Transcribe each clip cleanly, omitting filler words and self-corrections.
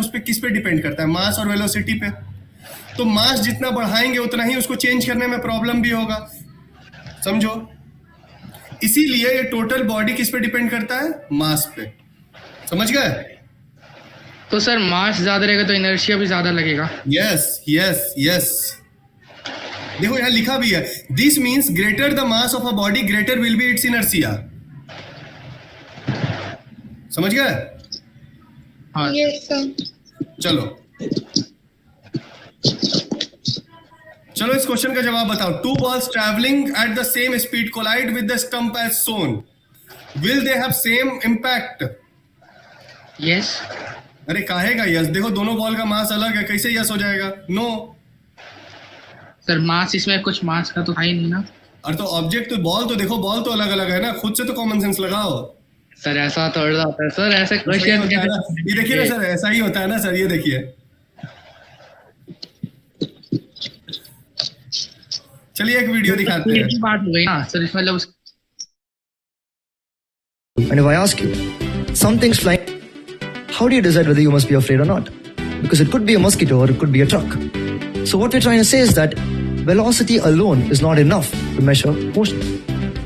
तो उस पर किस पे डिपेंड करता है? मास और वेलोसिटी पे। तो मास जितना बढ़ाएंगे उतना ही उसको चेंज करने में प्रॉब्लम भी होगा, समझो। इसीलिए ये टोटल बॉडी किस पे डिपेंड करता है? मास पे, समझ गए? तो सर मास ज्यादा रहेगा तो इनर्शिया भी ज्यादा लगेगा। यस यस यस, देखो यहाँ लिखा भी है, this means greater the mass of a body greater will be it's inertia. समझ गए? हाँ यस सर। चलो चलो इस क्वेश्चन का जवाब बताओ। Two balls travelling at the same speed collide with the stump as soon, will they have same impact? Yes. अरे काहेगा यस? देखो दोनों बॉल का मास अलग है, कैसे यस हो जाएगा? नो सर मास इसमें कुछ मास का तो था ही नहीं ना। और तो ऑब्जेक्ट तो बॉल तो देखो, बॉल तो अलग अलग है ना, खुद से तो कॉमन सेंस लगाओ। सर ऐसा थोड़ा होता है सर, ऐसे क्वेश्चन ये देखिए ना सर, ऐसा ही होता है ना सर, ये देखिए। चलिए एक वीडियो दिखाते हैं। बात हो गई ना सर, इसमें मतलब And if I ask you, something's flying, how do you decide whether you must be afraid or not? Because it could be a mosquito or it could be a truck. So what we're trying to say is that velocity alone is not enough to measure motion.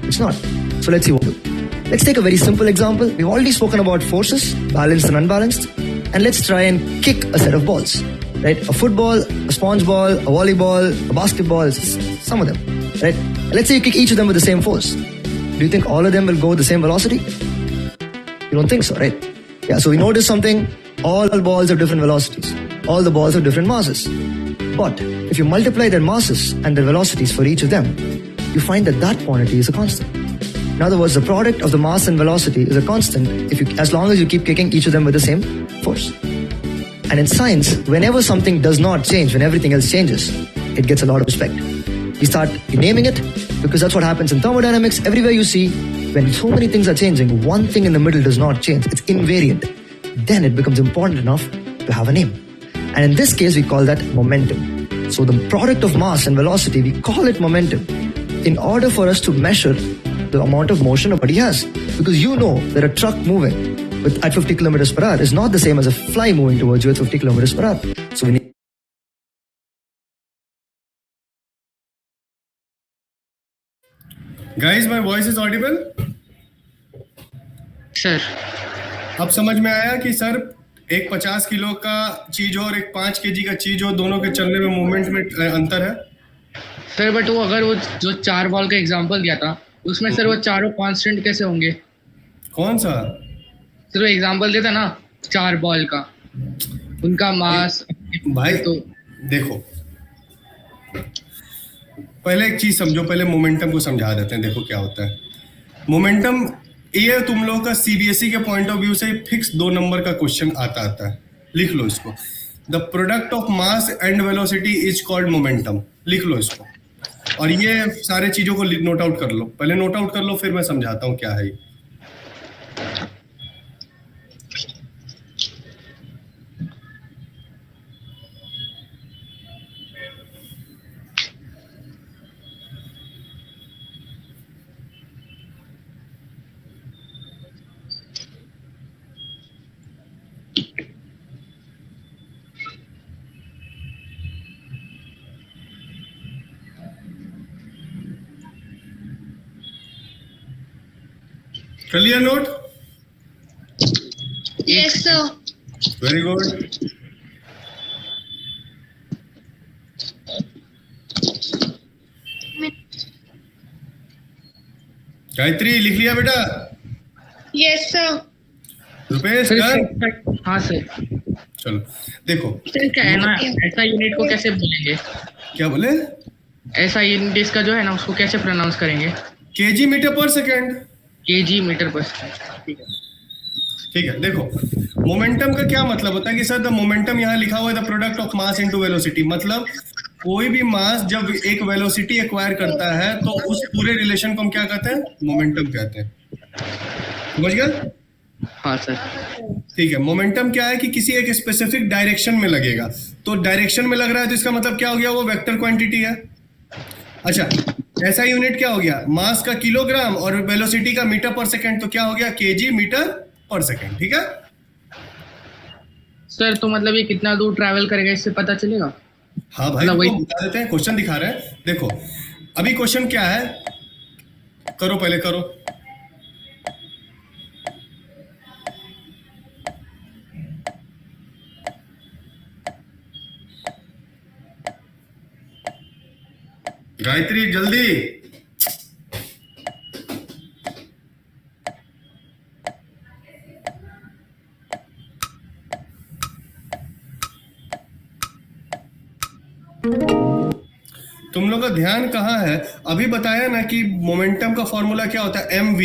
It's not. So let's see what we do. Let's take a very simple example. We've already spoken about forces, balanced and unbalanced, and let's try and kick a set of balls. Right? A football, a sponge ball, a volleyball, a basketball, some of them. Right? Let's say you kick each of them with the same force. Do you think all of them will go with the same velocity? You don't think so, right? Yeah, so we notice something. All balls have different velocities. All the balls have different masses. But if you multiply their masses and their velocities for each of them, you find that that quantity is a constant. In other words, the product of the mass and velocity is a constant as long as you keep kicking each of them with the same force. And in science, whenever something does not change, when everything else changes, it gets a lot of respect. We start naming it because that's what happens in thermodynamics. Everywhere you see, when so many things are changing, one thing in the middle does not change. It's invariant. Then it becomes important enough to have a name. And in this case, we call that momentum. So the product of mass and velocity, we call it momentum in order for us to measure the amount of motion a body has. Because you know that a truck moving at 50 kilometers per hour is not the same as a fly moving towards you at 50 kilometers per hour. So we need. Guys, my voice is audible? Sir अब समझ में आया कि sir एक 50 kilo का चीज हो और एक 5 केजी का चीज हो, दोनों के चलने में मूवमेंट में अंतर है। सर बट वो अगर वो जो 4 बॉल का एग्जांपल दिया था उसमें सर वो चारों कांस्टेंट कैसे होंगे? कौन सा? सर वो एग्जांपल देता ना 4 बॉल का, उनका मास भाई तो देखो, पहले एक चीज समझो, पहले मोमेंटम को समझा देते हैं। देखो क्या होता है मोमेंटम। ये तुम लोग का सीबीएसई के पॉइंट ऑफ व्यू से फिक्स 2 नंबर का क्वेश्चन आता है, लिख लो इसको। The product of mass and velocity is called momentum, लिख लो इसको। और ये सारे चीजों को नोट आउट कर लो, पहले नोट आउट कर लो, फिर मैं समझाता हूँ क्या है। कर लिया note? Yes sir. Very good. Gayatri लिख लिया बेटा? Yes sir. रुपेश कर। हाँ सर। चलो देखो सर क्या है ना, ऐसा यूनिट को कैसे बोलेंगे? क्या बोले? ऐसा यूनिट इसका जो है ना उसको कैसे प्रोनाउंस करेंगे? केजी मीटर पर second. KG metre per second. ठीक है। देखो मोमेंटम का क्या मतलब होता है कि सर द मोमेंटम यहाँ लिखा हुआ है the product of mass into velocity. मतलब कोई भी मास जब एक वेलोसिटी एक्वायर करता है तो उस पूरे रिलेशन को हम क्या कहते हैं? मोमेंटम कहते हैं। समझ गए? हाँ सर। ठीक है। मोमेंटम क्या है कि किसी एक स्पेसिफिक डायरेक्शन में लगेगा। तो डायरेक्शन में लग रहा है तो इसका मतलब क्या हो गया? वो वेक्टर क्वांटिटी है। अच्छा, ऐसा यूनिट क्या हो गया? मास का किलोग्राम और वेलोसिटी का मीटर पर सेकंड, तो क्या हो गया? KG metre per second. ठीक है। सर तो मतलब ये कितना दूर ट्रैवल करेगा इससे पता चलेगा? हाँ भाई, मतलब वही- तो बता देते हैं, क्वेश्चन दिखा रहे हैं। देखो अभी क्वेश्चन क्या है, करो पहले करो। गायत्री जल्दी। तुम लोग का ध्यान कहाँ है? अभी बताया ना कि मोमेंटम का फॉर्मूला क्या होता है, mv,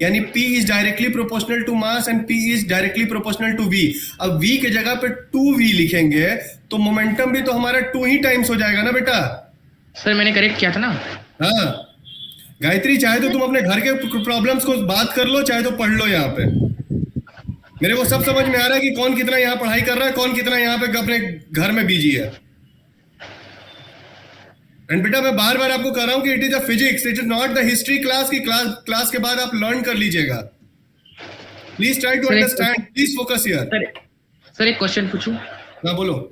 यानी p is directly proportional to mass and p is directly proportional to v। अब v के जगह पे 2v लिखेंगे तो मोमेंटम भी तो हमारा 2 ही टाइम्स हो जाएगा ना बेटा। सर मैंने करेक्ट किया था ना? हाँ गायत्री, चाहे तो तुम अपने घर के प्रॉब्लम्स को बात कर लो, चाहे तो पढ़ लो। यहाँ पे मेरे को सब समझ में आ रहा है कि कौन कितना यहाँ पढ़ाई कर रहा है, कौन कितना यहाँ पे अपने घर में बिजी है। एंड बेटा मैं बार बार आपको कह रहा हूं कि it is a physics, it is not the history class की क्लास के बाद आप लर्न कर लीजिएगा। प्लीज ट्राई टू सर, एक understand, please focus here. Sir एक क्वेश्चन पूछूं? हाँ बोलो।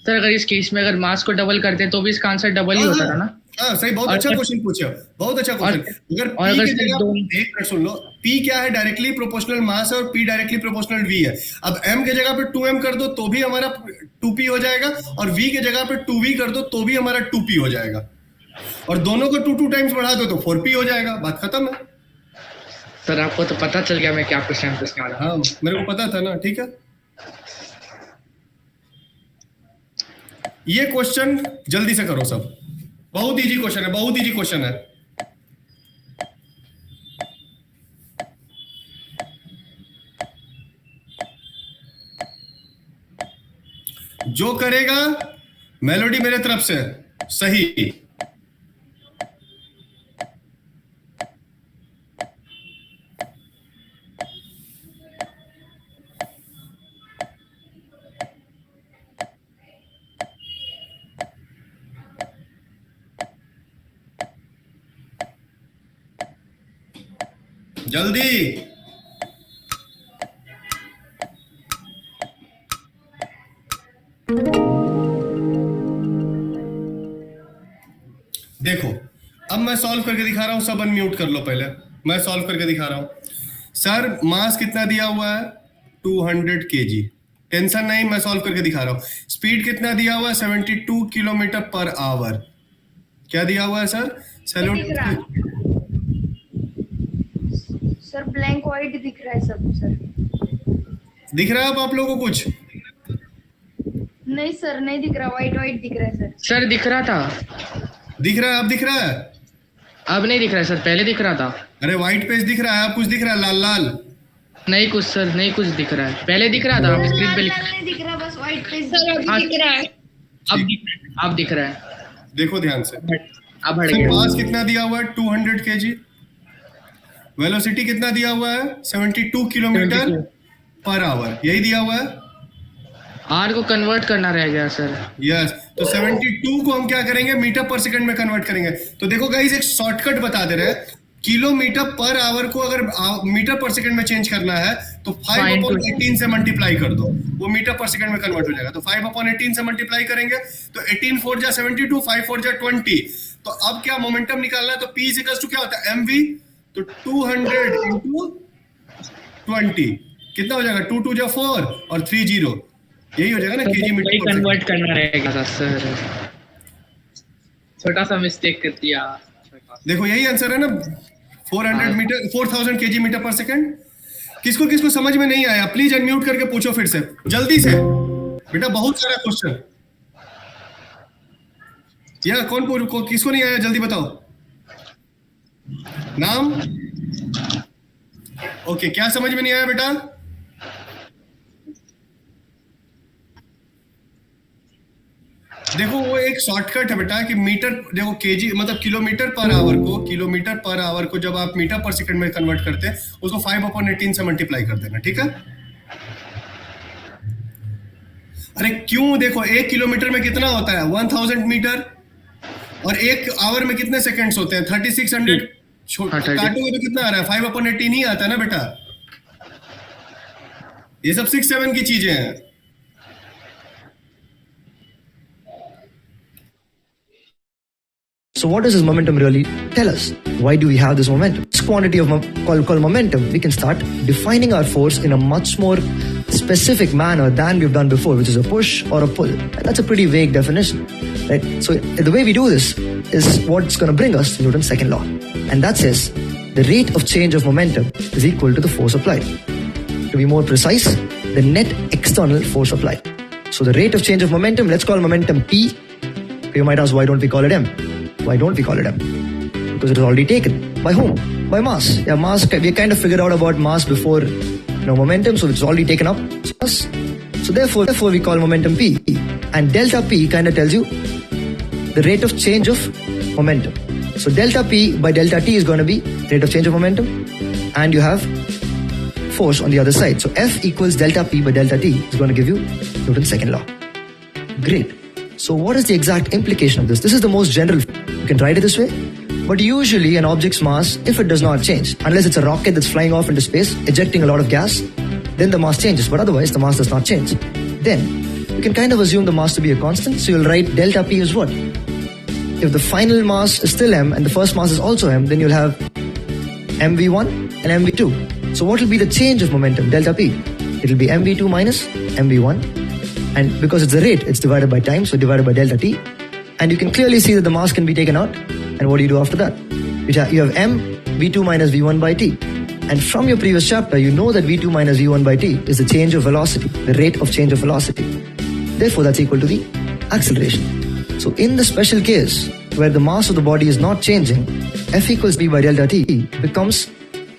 सर अगर इस केस में अगर मास को डबल करते तो भी इसका आंसर डबल ही होता था ना? हाँ सही, बहुत अच्छा क्वेश्चन पूछा, बहुत अच्छा क्वेश्चन। अगर और P अगर की जगह दो- एक मिनट सुन लो, P क्या है, डायरेक्टली प्रोपोर्शनल मास है और P डायरेक्टली प्रोपोर्शनल V है। अब M के जगह पे 2M कर दो तो भी हमारा 2P हो जाएगा, और V के जगह पे 2V कर दो तो भी हमारा 2P हो जाएगा, और दोनों को 2 टाइम्स बढ़ा दो तो 4P हो जाएगा। बात खत्म है। सर आपको तो पता चल गया मैं क्या क्वेश्चन पूछने वाला। हाँ मेरे को पता था ना, ठीक है। ये क्वेश्चन जल्दी से करो सब, बहुत इजी क्वेश्चन है, बहुत इजी क्वेश्चन है। जो करेगा मेलोडी मेरे तरफ से सही। जल्दी। देखो अब मैं सॉल्व करके दिखा रहा हूं, सब अनम्यूट कर लो पहले, मैं सॉल्व करके दिखा रहा हूं। सर मास कितना दिया हुआ है, 200 kg, टेंशन नहीं, मैं सॉल्व करके दिखा रहा हूं। स्पीड कितना दिया हुआ है, 72 किलोमीटर पर आवर। क्या दिया हुआ है सर? दिख रहा है। सर ब्लैंक व्हाइट दिख रहा है सब सर। दिख रहा है अब आप लोगों को कुछ? नहीं सर नहीं दिख रहा, व्हाइट व्हाइट दिख रहा है सर। सर दिख रहा था, दिख रहा है, अब दिख रहा है? अब नहीं दिख रहा है सर, पहले दिख रहा था। अरे व्हाइट पेज दिख रहा है, अब कुछ दिख रहा है लाल लाल? नहीं कुछ सर, नहीं कुछ दिख रहा है, पहले दिख रहा था, आप स्क्रीन पे लाल लाल नहीं दिख रहा, बस व्हाइट पेज हाँ, दिख रहा है। अब दिख रहा है। देखो ध्यान से। अब हट सर गया। मास कितना दिया हुआ है, 200 kg। वेलोसिटी कितना दिया हुआ है, 72 किलोमीटर 72 पर आवर, यही दिया हुआ है। आर को कन्वर्ट करना रह गया सर। यस, तो 72 को हम क्या करेंगे, मीटर पर सेकंड में कन्वर्ट करेंगे। तो देखो गाइस एक शॉर्टकट बता दे रहे हैं, किलोमीटर पर आवर को अगर मीटर पर सेकंड में चेंज करना है तो 5/18 से मल्टीप्लाई कर दो, वो मीटर पर सेकंड में कन्वर्ट हो जाएगा। तो 5/18 से मल्टीप्लाई करेंगे तो 18 4 जा 72, 5 4 जा 20। तो अब क्या मोमेंटम निकालना है, तो P इक्वल्स टू क्या होता है, mv। तो 200 इंटू 20 कितना हो जाएगा, 2 2 जा 4 और 3 0, यही हो जाएगा ना केजी मीटर पर कन्वर्ट करना रहेगा था सर, छोटा सा मिस्टेक कर दिया। सेकंड। देखो यही आंसर है ना, 400 metre 4000 KG metre per second. किसको किसको समझ में नहीं आया प्लीज अनम्यूट करके पूछो फिर से जल्दी से, बेटा बहुत सारा क्वेश्चन। या किसको नहीं आया जल्दी बताओ नाम। ओके क्या समझ में नहीं आया बेटा? देखो वो एक शॉर्टकट है बेटा कि मीटर, देखो केजी मतलब किलोमीटर पर आवर को जब आप मीटर पर सेकंड में कन्वर्ट करते हैं उसको 5/18 से मल्टीप्लाई कर देना, ठीक है। अरे क्यों, देखो 1 किलोमीटर में कितना होता है, 1000 मीटर, और 1 आवर में कितने सेकंड्स होते हैं, 3600। काटोगे तो कितना आ रहा है, 5/18 ही आता है ना बेटा। ये सब 6 7 की चीजें हैं। So what does this momentum really tell us? Why do we have this momentum? This quantity of called momentum, we can start defining our force in a much more specific manner than we've done before, which is a push or a pull. And that's a pretty vague definition, right? So the way we do this is what's going to bring us to Newton's second law. And that says the rate of change of momentum is equal to the force applied. To be more precise, the net external force applied. So the rate of change of momentum, let's call momentum P. You might ask, why don't we call it M? Why don't we call it M? Because it is already taken. By whom? By mass. Yeah, mass, we kind of figured out about mass before momentum, so it's already taken up. So therefore we call momentum P. And delta P kind of tells you the rate of change of momentum. So delta P by delta T is going to be rate of change of momentum, and you have force on the other side. So F equals delta P by delta T is going to give you Newton's second law. Great. So what is the exact implication of this? This is the most general. You can write it this way. But usually an object's mass, if it does not change, unless it's a rocket that's flying off into space, ejecting a lot of gas, then the mass changes. But otherwise, the mass does not change. Then you can kind of assume the mass to be a constant. So you'll write delta P is what? If the final mass is still M and the first mass is also M, then you'll have mv1 and mv2. So what will be the change of momentum, delta P? It'll be mv2 minus mv1. And because it's the rate, it's divided by time, so divided by delta T. And you can clearly see that the mass can be taken out. And what do you do after that? You have m v2 minus v1 by t. And from your previous chapter, you know that v2 minus v1 by t is the change of velocity, the rate of change of velocity. Therefore, that's equal to the acceleration. So in the special case, where the mass of the body is not changing, F equals b by delta t becomes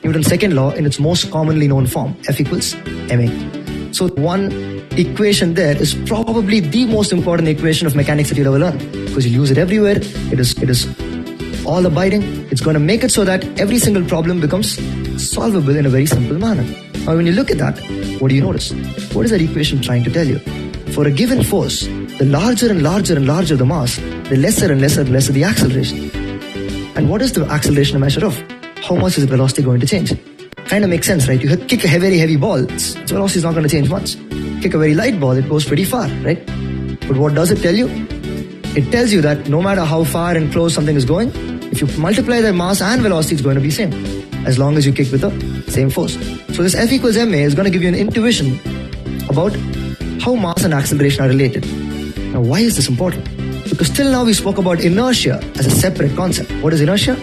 Newton's second law in its most commonly known form, F equals ma. So one equation there is probably the most important equation of mechanics that you'll ever learn, because you'll use it everywhere. It is all abiding. It's going to make it so that every single problem becomes solvable in a very simple manner. Now when you look at that, what do you notice? What is that equation trying to tell you? For a given force, the larger and larger and larger the mass, the lesser and lesser and lesser the acceleration. And what is the acceleration a measure of? How much is the velocity going to change? Kind of makes sense, right? You kick a very heavy ball, its velocity is not going to change much. Kick a very light ball, it goes pretty far, right? But what does it tell you? It tells you that no matter how far and close something is going, if you multiply their mass and velocity, it's going to be same, as long as you kick with the same force. So this F equals ma is going to give you an intuition about how mass and acceleration are related. Now why is this important? Because till now we spoke about inertia as a separate concept. What is inertia?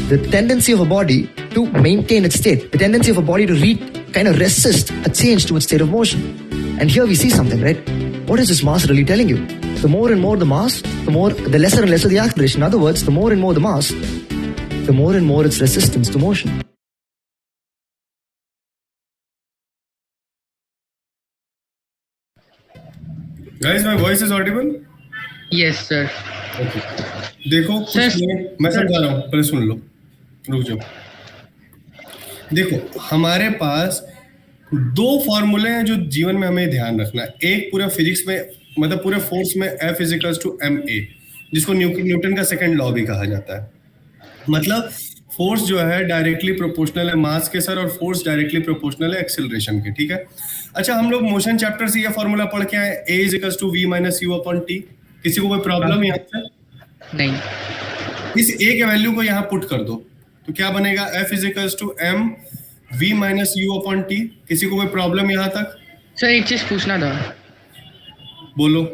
The tendency of a body to maintain its state, the tendency of a body to kind of resist a change to its state of motion. And here we see something, right? What is this mass really telling you? The more and more the mass, the lesser and lesser the acceleration. In other words, the more and more the mass, the more and more its resistance to motion. Guys, my voice is audible? Yes, sir. Okay. देखो कुछ नहीं, मैं समझा रहा हूँ, पहले सुन लो, रुक जाओ। देखो हमारे पास दो फॉर्मूले हैं जो जीवन में हमें ध्यान रखना है। एक पूरा फिजिक्स में, मतलब पूरे फोर्स में F इजिकल्स टू ma, जिसको न्यूटन का सेकंड लॉ भी कहा जाता है। मतलब फोर्स जो है डायरेक्टली प्रोपोर्शनल है मास के सर, और फोर्स डायरेक्टली प्रोपोर्शनल है एक्सेलरेशन के, ठीक है। अच्छा, हम लोग मोशन चैप्टर से ये फॉर्मूला पढ़ के आए, a equals to v minus u upon t। किसी को कोई प्रॉब्लम यहाँ से? नहीं। इस a के वैल्यू को यहाँ पुट कर दो तो क्या बनेगा? F equals to m v minus u upon t। किसी को कोई प्रॉब्लम यहाँ तक? सर एक चीज पूछना था। बोलो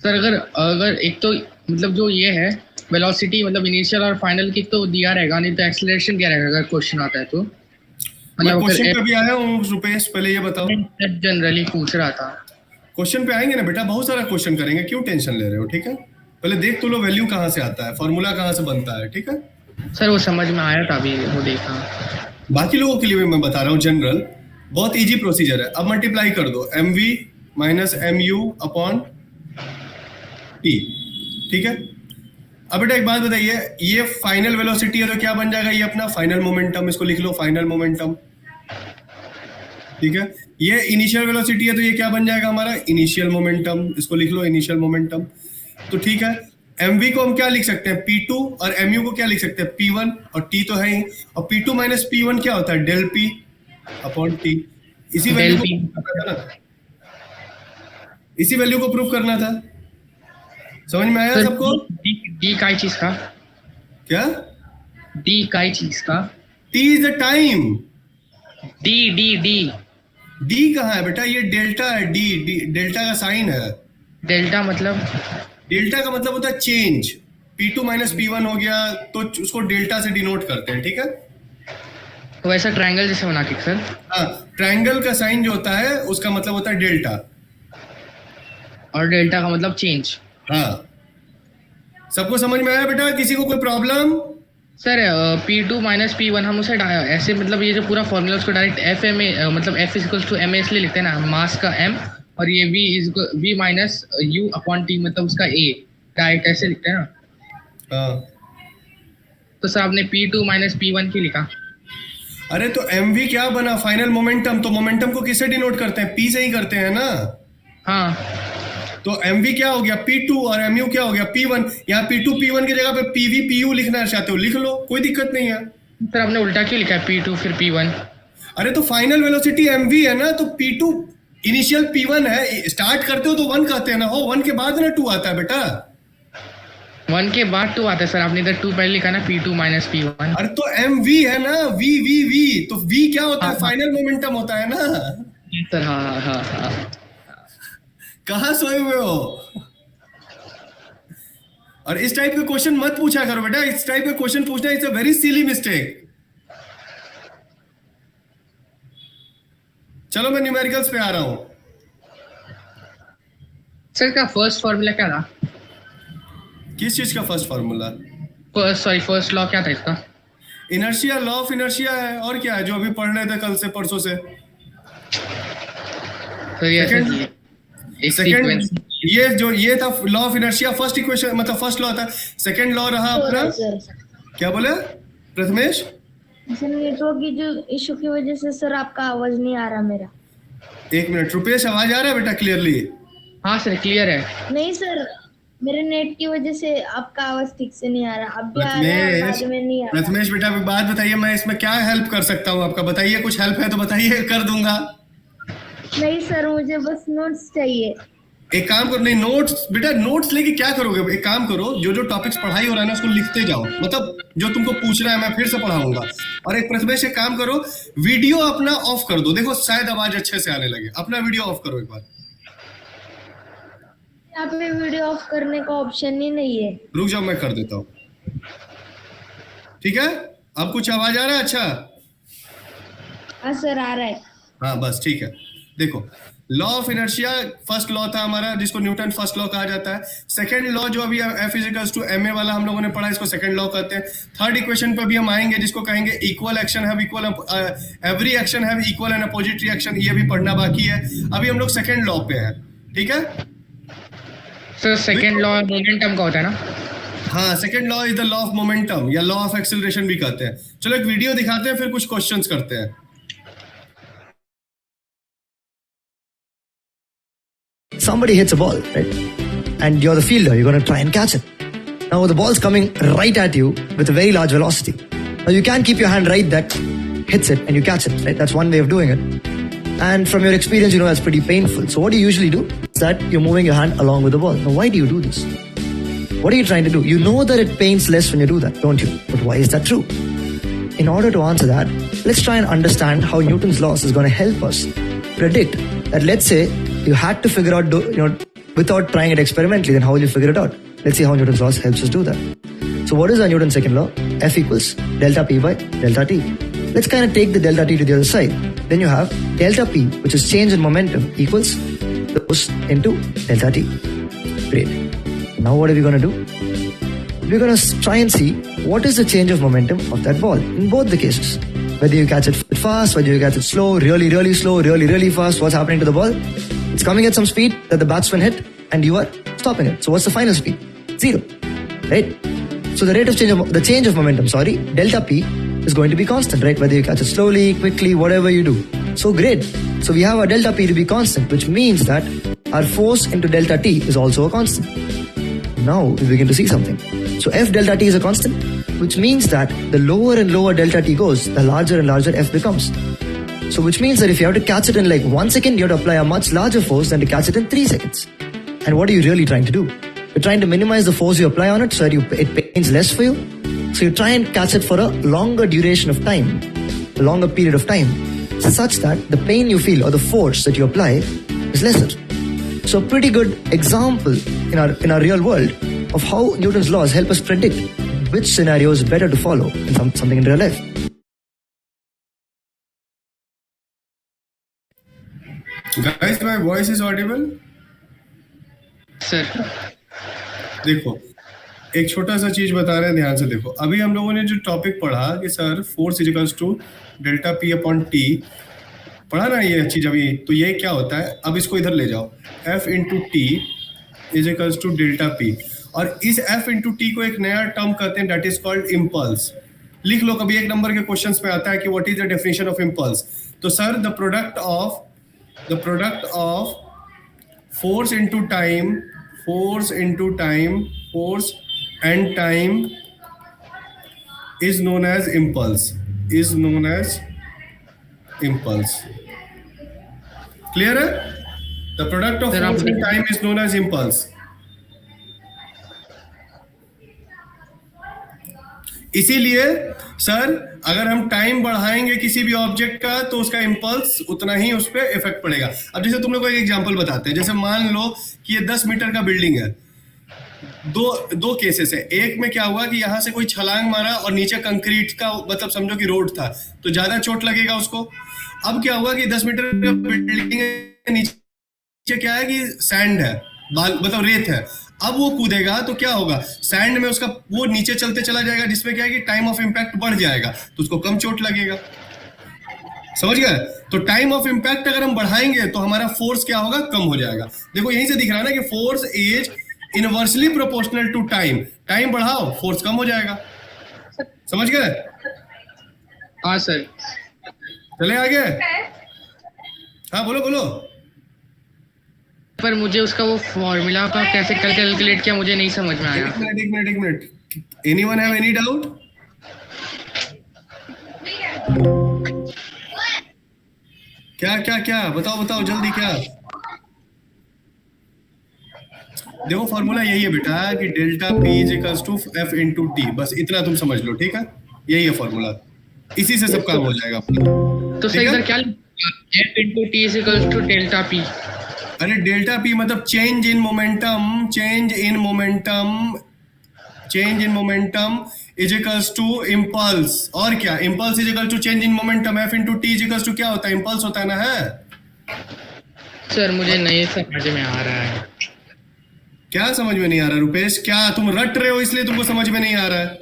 सर अगर एक तो मतलब जो ये है वेलोसिटी, मतलब इनिशियल और फाइनल की तो दिया रहेगा, नहीं तो एक्सेलरेशन क्या रहेगा अगर क्वेश्चन आता है तो? मैं क्वेश्चन पे भी आया हूँ रुपेश, पहले ये बताओ। जनरली पूछ रहा था। क्वेश्चन पे आएंगे ना बेटा, बहुत सारा क्वेश्चन करेंगे, क्यों टेंशन ले रहे हो? ठीक है, पहले देख तो लो वैल्यू कहाँ से आता है, फॉर्मूला कहाँ से बनता है, ठीक है। सर वो समझ में आया था, अभी वो देखा। बाकी लोगों के लिए भी मैं बता रहा हूँ, जनरल बहुत इजी प्रोसीजर है। अब मल्टीप्लाई कर दो mv minus mu upon t, ठीक है। अब बेटा एक बात बताइए, ये फाइनल वेलोसिटी है तो क्या बन जाएगा? ये अपना फाइनल मोमेंटम, इसको लिख लो फाइनल मोमेंटम, ठीक है। ये इनिशियल वेलोसिटी है तो ये क्या बन जाएगा हमारा? इनिशियल मोमेंटम, इसको लिख लो इनिशियल मोमेंटम। तो ठीक है, mv को हम क्या लिख सकते हैं? p2, और mu को क्या लिख सकते हैं? p1, और t तो है ही, और p2 माइनस p1 क्या होता है? Del p upon t। इसी वैल्यू को प्रूव करना था। समझ में आया सबको? डी काय चीज का? क्या? डी काय चीज का? T is the time. D D D D कहाँ है बेटा? ये डेल्टा है। डी डेल्टा का साइन है। डेल्टा मतलब? डेल्टा का मतलब होता है चेंज। P2 माइनस P1 हो गया तो उसको डेल्टा से डिनोट करते हैं, ठीक है? तो वैसा ट्रायंगल जैसे बना के सर? हाँ, ट्रायंगल का साइन जो होता है उसका मतलब होता है डेल्टा। और डेल्टा का मतलब चेंज। हाँ, सबको समझ में आया बेटा? किसी को कोई problem? Sir P2 minus P1 हम उसे ऐसे मतलब ये जो पूरा फॉर्मूला उसको डायरेक्ट एफ एम मतलब एफ इक्वल्स टू एम इसलिए लिखते हैं ना, मास का m और ये v minus u upon t मतलब उसका a, डायरेक्ट ऐसे लिखते हैं ना। हाँ। तो सर आपने P2 माइनस P1 क्यों लिखा? अरे तो mv क्या बना? Final momentum. तो मोमेंटम को किससे डिनोट करते हैं? p से ही करते हैं ना। हाँ, तो mv क्या हो गया? P2 और mu क्या हो गया? P1। यहाँ P2 P1 की जगह पे PV PU लिखना चाहते हो, लिख लो, कोई दिक्कत नहीं है। सर आपने उल्टा क्यों लिखा है P2 फिर P1? अरे तो फाइनल वेलोसिटी mv है ना, तो P2 इनिशियल P1 है। स्टार्ट करते हो तो 1 कहते हैं ना, हो 1 के बाद ना 2 आता है बेटा। 1 के बाद 2 आता है सर, आपने इधर 2 पहले लिखा ना, P2 माइनस P1। अरे तो mv है ना, v तो v क्या होता है? हाँ। फाइनल मोमेंटम होता है ना। सर हाँ हाँ हाँ। कहाँ सोए हुए हो? और इस टाइप के क्वेश्चन मत पूछा करो बेटा। इस टाइप के क्वेश्चन पूछना it's a very silly mistake. चलो मैं न्यूमेरिकल्स पे आ रहा हूं। सर का फर्स्ट फॉर्मूला क्या था? किस चीज का फर्स्ट फॉर्मूला? फर्स्ट लॉ क्या था इसका? इनर्शिया, लॉ ऑफ इनर्शिया है। और क्या है जो अभी पढ़ रहे थे कल से परसों से? तो ये Second- एक सेकंड, सीक्वेंस। ये था law of inertia, first equation मतलब फर्स्ट लॉ था। सेकंड लॉ रहा अपना, क्या बोले प्रथमेश? सर नेटवर्क की जो इशू की वजह से सर आपका आवाज नहीं आ रहा मेरा। 1 मिनट, रुपेश आवाज आ रहा है बेटा क्लियरली? हाँ सर क्लियर है। नहीं सर, मेरे नेट की वजह से आपका आवाज ठीक से नहीं आ रहा। अब भी आ रहा है, बाद में नहीं आ रहा। प्रथमेश बेटा एक बात बताइए, मैं इसमें क्या हेल्प कर सकता हूँ आपका? बताइए, कुछ हेल्प है तो बताइए, कर दूंगा। नहीं सर, मुझे बस नोट्स चाहिए। एक काम करो, नहीं नोट्स बेटा, नोट्स लेके क्या करोगे? एक काम करो, जो टॉपिक्स पढ़ाई हो रहा है ना उसको लिखते जाओ, मतलब जो तुमको पूछ रहा है मैं फिर से पढ़ाऊंगा। और एक प्रथमेश एक काम करो, वीडियो अपना ऑफ कर दो, देखो शायद आवाज अच्छे से आने लगे। अपना वीडियो ऑफ करो एक बार। यहाँ पे वीडियो ऑफ करने का ऑप्शन ही नहीं है। रुक जाओ, मैं कर देता हूँ। ठीक है, अब कुछ आवाज आ रहा है? अच्छा हाँ सर, आ रहा है। हाँ बस ठीक है। देखो, law of inertia first law था हमारा, जिसको न्यूटन फर्स्ट लॉ कहा जाता है। सेकंड लॉ जो अभी F इक्वल्स टू ma वाला हम लोगों ने पढ़ा, इसको सेकंड लॉ कहते हैं। थर्ड इक्वेशन पे भी हम आएंगे, जिसको कहेंगे equal action have equal, every action have equal and opposite reaction. ये भी पढ़ना बाकी है। अभी हम लोग सेकंड लॉ पे हैं, ठीक है? सर सेकंड लॉ मोमेंटम का होता है ना? हाँ, second law is the law of momentum या लॉ ऑफ एक्सेलरेशन भी कहते हैं। चलो एक वीडियो दिखाते हैं, फिर कुछ क्वेश्चंस करते हैं। Somebody hits a ball, right? And you're the fielder, you're going to try and catch it. Now the ball's coming right at you with a very large velocity. Now you can keep your hand right that hits it and you catch it, right? That's one way of doing it. And from your experience, you know that's pretty painful. So what do you usually do is that you're moving your hand along with the ball. Now why do you do this? What are you trying to do? You know that it pains less when you do that, don't you? But why is that true? In order to answer that, let's try and understand how Newton's laws is going to help us predict that. Let's say you had to figure out, without trying it experimentally, then how will you figure it out? Let's see how Newton's laws helps us do that. So what is our Newton's second law? F equals delta P by delta T. Let's kind of take the delta T to the other side. Then you have delta P, which is change in momentum, equals the force into delta T. Great. Now what are we going to do? We're going to try and see what is the change of momentum of that ball in both the cases. Whether you catch it fast, whether you catch it slow, really slow, really fast, what's happening to the ball? It's coming at some speed that the batsman hit and you are stopping it. So what's the final speed? 0, right? So the rate of change of momentum, delta P is going to be constant, right? Whether you catch it slowly, quickly, whatever you do. So great. So we have our delta P to be constant, which means that our force into delta T is also a constant. Now we begin to see something. So F delta T is a constant, which means that the lower and lower delta T goes, the larger and larger F becomes. So which means that if you have to catch it in like 1 second, you have to apply a much larger force than to catch it in 3 seconds. And what are you really trying to do? You're trying to minimize the force you apply on it so that it pains less for you. So you try and catch it for a longer duration of time, a longer period of time, such that the pain you feel or the force that you apply is lesser. So a pretty good example in our real world of how Newton's laws help us predict which scenario is better to follow in something in real life. Guys, my voice is audible? Sir देखो, एक छोटा सा चीज बता रहे हैं, ध्यान से देखो। अभी हम लोगों ने जो टॉपिक पढ़ा कि sir force equals to delta P upon T, पढ़ा ना ये चीज अभी, तो ये क्या होता है, अब इसको इधर ले जाओ, F into T equals to delta P, और इस एफ इंटू टी को एक नया टर्म कहते हैं, दैट इज कॉल्ड इम्पल्स। लिख लो, कभी एक नंबर के क्वेश्चंस में आता है कि what is the definition of impulse, तो sir the product of force into time and time is known as impulse, clear है? The product of force and time is known as impulse. इसीलिए sir अगर हम time बढ़ाएंगे किसी भी object का तो उसका इम्पल्स उतना ही उस पर इफेक्ट पड़ेगा। अब जैसे तुम लोग को एक एग्जांपल बताते हैं, जैसे मान लो कि ये 10 मीटर का बिल्डिंग है, दो केसेस है। एक में क्या हुआ कि यहाँ से कोई छलांग मारा और नीचे कंक्रीट का मतलब समझो कि रोड था, तो ज्यादा चोट लगेगा उसको। अब क्या हुआ कि 10 मीटर का बिल्डिंग है, नीचे क्या है कि सैंड है, मतलब रेत है। अब वो कूदेगा तो क्या होगा, सैंड में उसका वो नीचे चलते चला जाएगा, जिसमें क्या है कि टाइम ऑफ इम्पैक्ट बढ़ जाएगा, तो उसको कम चोट लगेगा। समझ गए? तो टाइम ऑफ इम्पैक्ट अगर हम बढ़ाएंगे तो हमारा फोर्स क्या होगा, कम हो जाएगा। देखो यहीं से दिख रहा है ना कि force is inversely proportional to time. Time बढ़ाओ, फोर्स कम हो जाएगा। समझ गए? हाँ सर। चले आगे। हाँ बोलो। पर मुझे उसका वो फॉर्मूला का कैसे कैलकुलेट किया मुझे नहीं समझ में आया। एक minute. Anyone have any doubt? क्या बताओ जल्दी। क्या देखो फॉर्मूला यही है बेटा कि delta P is equals to F into T, बस इतना तुम समझ लो, ठीक है? यही है फॉर्मूला, इसी से सब काम हो जाएगा अपना। तो सर इधर क्या F into T is equals to delta P. अरे डेल्टा पी मतलब change in momentum is equals to impulse. और क्या, impulse is equal to change in momentum, F into T is equals to क्या होता है, impulse होता है ना। है सर मुझे नहीं समझ में आ रहा है। क्या समझ में नहीं आ रहा रुपेश? क्या तुम रट रहे हो इसलिए तुमको समझ में नहीं आ रहा है?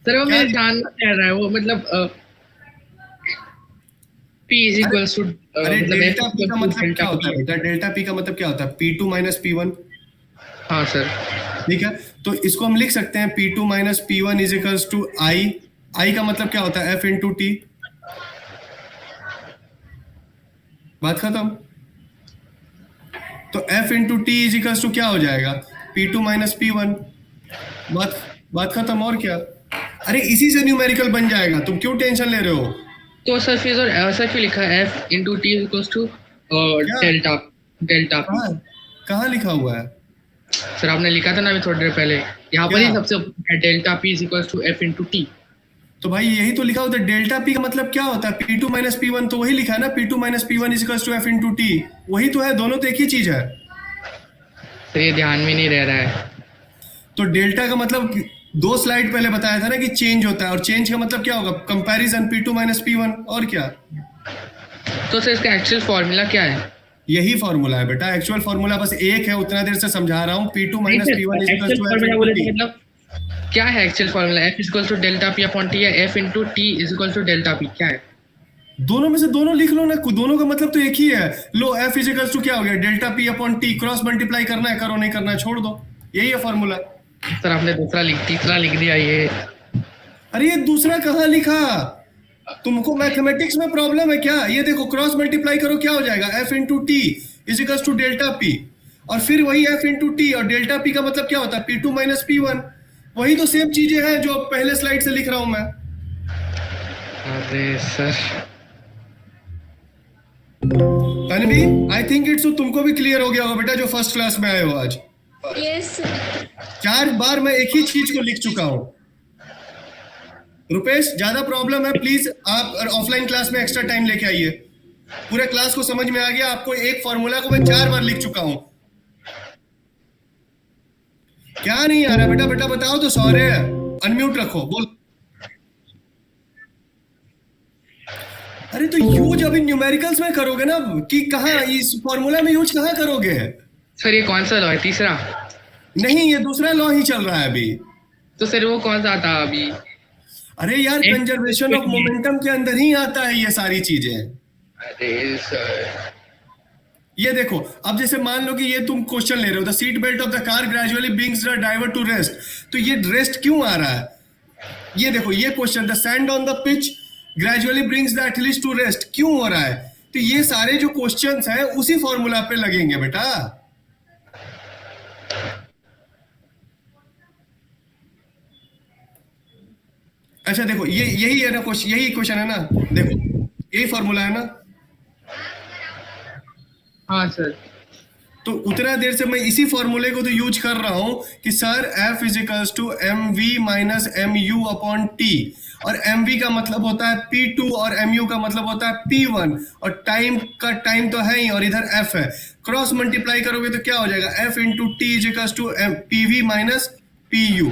सर वो मेरे ध्यान में रह रहा है, वो मतलब P is equals to अरे डेल्टा पी का मतलब क्या होता है बेटा? डेल्टा पी का मतलब क्या होता है? P2 minus P1। हाँ सर। ठीक है, तो इसको हम लिख सकते हैं P2 minus P1 is equals to I का मतलब क्या होता है? F into T. बात खत्म। तो F into T is equals to क्या हो जाएगा? P2 minus P1। बात खत्म। और क्या? अरे इसी से न्यूमेरिकल बन जाएगा, तुम क्यों टेंशन ले रहे हो? तो सर फिर ऐसा क्यों लिखा है F into T equals to delta P? कहाँ लिखा हुआ है सर? आपने लिखा था ना अभी थोड़ी देर पहले, यहाँ पर ही सबसे delta P is equals to F into T. तो भाई यही तो लिखा होता है। डेल्टा पी का मतलब क्या होता है? P2 माइनस P1, तो वही लिखा है ना, P2 minus P1 is equals to F into T. वही तो है, दोनों तो एक ही चीज है। तो ये ध्यान में नहीं रह रहा है। तो डेल्टा का मतलब 2 स्लाइड पहले बताया था ना कि चेंज होता है, और चेंज का मतलब क्या होगा? Comparison P2 minus P1। और क्या? तो सर इसका एक्चुअल फॉर्मूला क्या है? यही फॉर्मूला है बेटा, एक्चुअल फॉर्मूला बस एक है, उतना देर से समझा रहा हूँ। P2 minus P1 is equal to F into T. मतलब क्या है actual formula? F is equal to delta P upon T या F into T is equal to delta P? क्या है? दोनों में से दोनों लिख लो ना, दोनों का मतलब तो एक ही है। लो F इज इक्वल टू क्या हो गया? Delta P upon T, cross multiply करना है, करो नहीं करना है छोड़ दो, यही है फॉर्मूला। सर आपने तीसरा लिख दिया ये। अरे ये दूसरा कहाँ लिखा? तुमको मैथमेटिक्स में प्रॉब्लम है क्या? ये देखो क्रॉस मल्टीप्लाई करो, क्या हो जाएगा? F into T is equal to delta P, और फिर वही F इंटू टी, और डेल्टा पी का मतलब क्या होता है? P2 minus P1। वही तो सेम चीजें हैं जो पहले स्लाइड से लिख रहा हूं मैं। अरे sir Tanvi, I think it's तुमको भी क्लियर हो गया होगा बेटा, जो फर्स्ट क्लास में आए हो आज। यस 4 बार मैं एक ही चीज को लिख चुका हूं। रुपेश, ज्यादा प्रॉब्लम है, प्लीज आप ऑफलाइन क्लास में एक्स्ट्रा टाइम लेके आइए। पूरे क्लास को समझ में आ गया आपको, एक फॉर्मूला को मैं 4 बार लिख चुका हूं। क्या नहीं आ रहा बेटा? बेटा बताओ तो, सॉरी अनम्यूट रखो, बोल। अरे तो यूज अभी न्यूमेरिकल्स में करोगे ना, कि कहाँ इस फॉर्मूला में यूज कहाँ करोगे? सर ये कौन सा लॉ है, तीसरा? नहीं, ये दूसरा लॉ ही चल रहा है अभी। तो सर वो कौन सा था अभी? अरे यार, कंजर्वेशन ऑफ मोमेंटम के अंदर ही आता है ये सारी चीजें। अरे सर ये देखो, अब जैसे मान लो कि ये तुम क्वेश्चन ले रहे हो, the seat belt of the car gradually brings the driver to rest, तो ये रेस्ट क्यों आ रहा है? ये देखो, ये question, the sand on the pitch gradually brings the athlete to rest, क्यों हो रहा है? तो ये सारे जो क्वेश्चंस हैं उसी फॉर्मूला पे लगेंगे बेटा। अच्छा देखो, ये यही है ना क्वेश्चन, यही क्वेश्चन है ना, देखो यही फॉर्मूला है ना। हाँ सर। तो उतना देर से मैं इसी फॉर्मूले को तो यूज कर रहा हूं कि sir F is equals to mv minus mu upon t, और mv का मतलब होता है p2 और mu का मतलब होता है p1, और टाइम का टाइम तो है ही, और इधर f है, क्रॉस मल्टीप्लाई करोगे तो क्या हो जाएगा? f into T is equals to pv minus pu,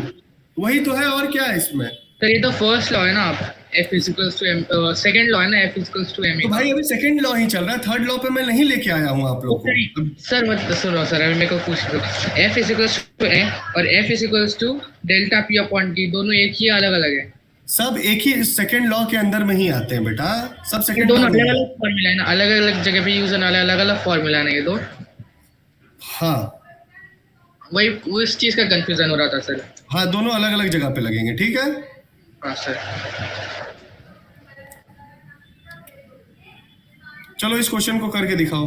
वही तो है, और क्या है इसमें? सर ये तो फर्स्ट लॉ है ना, आप F equals to second law है ना, F इक्वल्स टू m। तो भाई अभी सेकंड लॉ ही चल रहा है, थर्ड लॉ पे मैं नहीं लेके आया हूं आप लोग को। सर मत सुनो सर, अभी मेरे को पूछ लो। F इक्वल्स टू m और F equals to delta p upon t, दोनों एक ही अलग अलग है? सब एक ही सेकंड लॉ के अंदर में ही आते हैं बेटा, सब सेकंड दोनों लॉ अलग अलग फॉर्मूला है ना, अलग अलग जगह पे यूज होने वाले अलग अलग फॉर्मूला है ना ये दो। हाँ वही उस चीज का कंफ्यूजन हो रहा था सर। हाँ, दोनों अलग अलग जगह पे लगेंगे, ठीक है। हाँ सर। चलो इस क्वेश्चन को करके दिखाओ।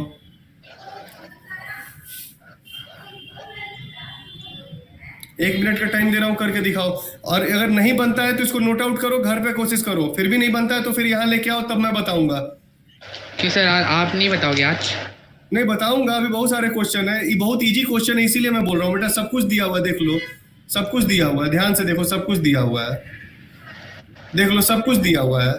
एक मिनट का टाइम दे रहा हूं, करके दिखाओ, और अगर नहीं बनता है तो इसको नोट आउट करो, घर पे कोशिश करो, फिर भी नहीं बनता है तो फिर यहाँ लेके आओ, तब मैं बताऊंगा। क्यों सर, आप नहीं बताओगे आज? नहीं बताऊंगा, अभी बहुत सारे क्वेश्चन है, ये बहुत इजी क्वेश्चन है, इसीलिए मैं बोल रहा हूँ बेटा। सब कुछ दिया हुआ है, देख लो, सब कुछ दिया हुआ है, ध्यान से देखो, सब कुछ दिया हुआ है, देख लो, सब कुछ दिया हुआ है।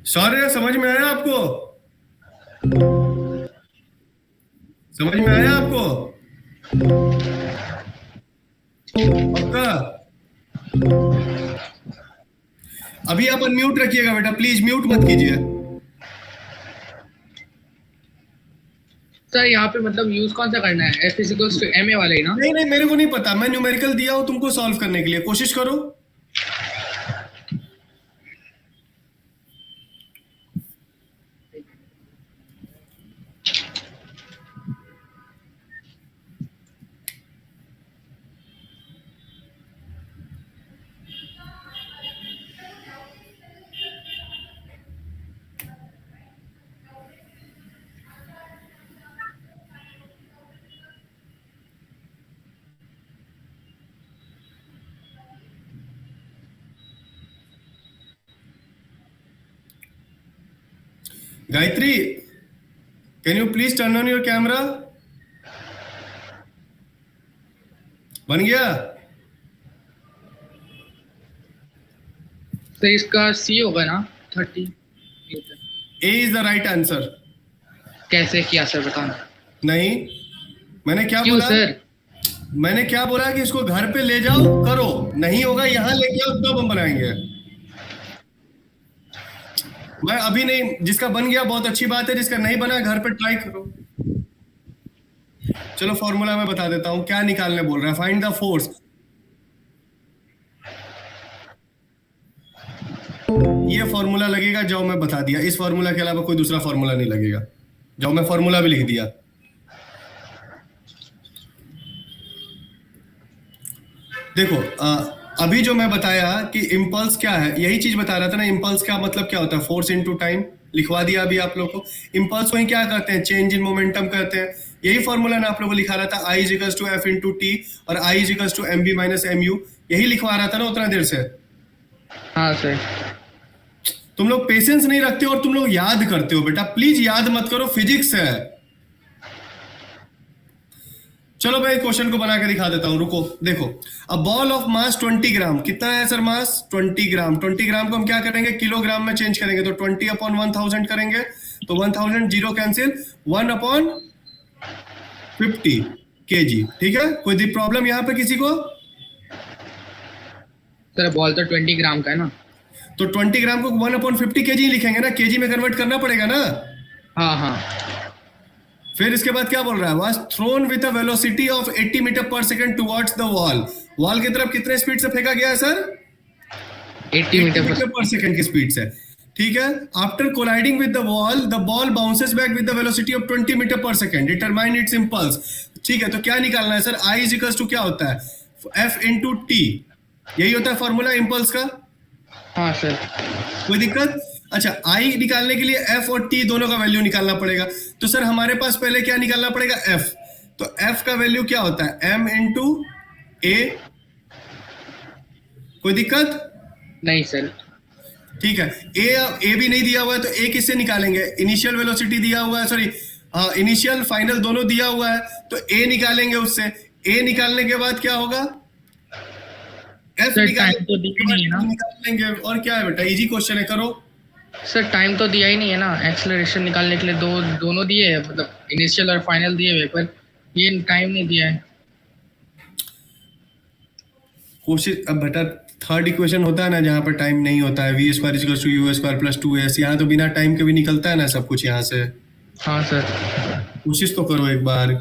सॉरी, समझ में आया आपको? समझ में आया आपको? पक्का? अभी आप अनम्यूट रखिएगा बेटा, प्लीज म्यूट मत कीजिए। सर यहाँ पे मतलब यूज कौन सा करना है? F इक्वल्स टू m वाला ही ना? नहीं नहीं, मेरे को नहीं पता, मैं न्यूमेरिकल दिया हूं तुमको सॉल्व करने के लिए, कोशिश करो। Gayatri, can you please turn on your camera? बन गया? तो इसका C होगा ना 30? ए इज द राइट आंसर। कैसे किया सर, बताना। नहीं, मैंने क्या क्यों बोला? सर? मैंने क्या बोला कि इसको घर पे ले जाओ, करो, नहीं होगा यहाँ लेके आओ, तब हम बनाएंगे। मैं अभी नहीं, जिसका बन गया बहुत अच्छी बात है, जिसका नहीं बना घर पे ट्राई करो। चलो फॉर्मूला मैं बता देता हूं, क्या निकालने बोल रहा है। फाइंड द फोर्स, ये फॉर्मूला लगेगा, जाओ मैं बता दिया, इस फॉर्मूला के अलावा कोई दूसरा फॉर्मूला नहीं लगेगा, जाओ मैं फॉर्मूला भी लिख दिया। देखो अभी जो मैं बताया कि इम्पल्स क्या है, यही चीज बता रहा था ना। इम्पल्स का मतलब क्या होता है? फोर्स इनटू टाइम, लिखवा दिया अभी आप लोग को। इम्पल्स को ही क्या कहते हैं? चेंज इन मोमेंटम कहते हैं। यही फॉर्मूला ना आप लोगों को लिखा रहा था, I is equals to F into T और I is equals to M V minus M U, यही लिखवा रहा था ना उतना देर से। हाँ सर। तुम लोग पेशेंस नहीं रखते और तुम लोग याद करते हो बेटा, प्लीज याद मत करो, फिजिक्स है। चलो मैं क्वेश्चन को बना के दिखा देता हूं, रुको देखो। अ बॉल ऑफ मास 20 ग्राम, कितना है सर मास? 20 ग्राम। 20 ग्राम को हम क्या करेंगे, किलोग्राम में चेंज करेंगे, तो 20 अपॉन 1000 करेंगे, तो 1000 जीरो कैंसिल, 1 अपॉन 50 kg। ठीक है, कोई प्रॉब्लम यहाँ पे किसी को? सर बॉल तो 20 ग्राम का है ना, तो 20 ग्राम को 1 अपॉन 50 kg लिखेंगे ना, kg में कन्वर्ट करना पड़ेगा ना। हाँ हाँ। फिर इसके बाद क्या बोल रहा है, was thrown with a velocity of 80 metre per second towards the wall. Wall की तरफ कितने स्पीड से फेंका गया है सर? 80 मीटर पर सेकंड की स्पीड से। ठीक है, after colliding with the ball bounces back with the velocity of 20 metre per second, determine its impulse. ठीक है, तो क्या निकालना है sir? I is equals to क्या होता है, एफ इंटू टी, यही होता है फॉर्मूला इंपल्स का। हाँ सर। कोई दिक्कत? अच्छा, आई निकालने के लिए एफ और टी दोनों का वैल्यू निकालना पड़ेगा, तो सर हमारे पास पहले क्या निकालना पड़ेगा, एफ। तो एफ का वैल्यू क्या होता है, एम इंटू ए। कोई दिक्कत नहीं सर। ठीक है, ए भी नहीं दिया हुआ है, तो ए किससे निकालेंगे? इनिशियल वेलोसिटी दिया हुआ है, सॉरी इनिशियल फाइनल दोनों दिया हुआ है, तो ए निकालेंगे उससे। ए निकालने के बाद क्या होगा, एफ सर टाइम तो दिया नहीं है ना, निकाल लेंगे। और क्या है बेटा, इजी क्वेश्चन है, करो। सर टाइम तो दिया ही नहीं है ना, एक्सेलरेशन निकालने के लिए दोनों दिए है, मतलब इनिशियल और फाइनल दिए हुए, पर ये टाइम नहीं दिया है। कोशिश, अब बेटा थर्ड इक्वेशन होता है ना जहां पर टाइम नहीं होता है, V square equals to U square plus 2s, यहाँ तो बिना टाइम के भी निकलता है ना सब कुछ यहाँ से। हाँ सर। कोशिश तो करो एक बार।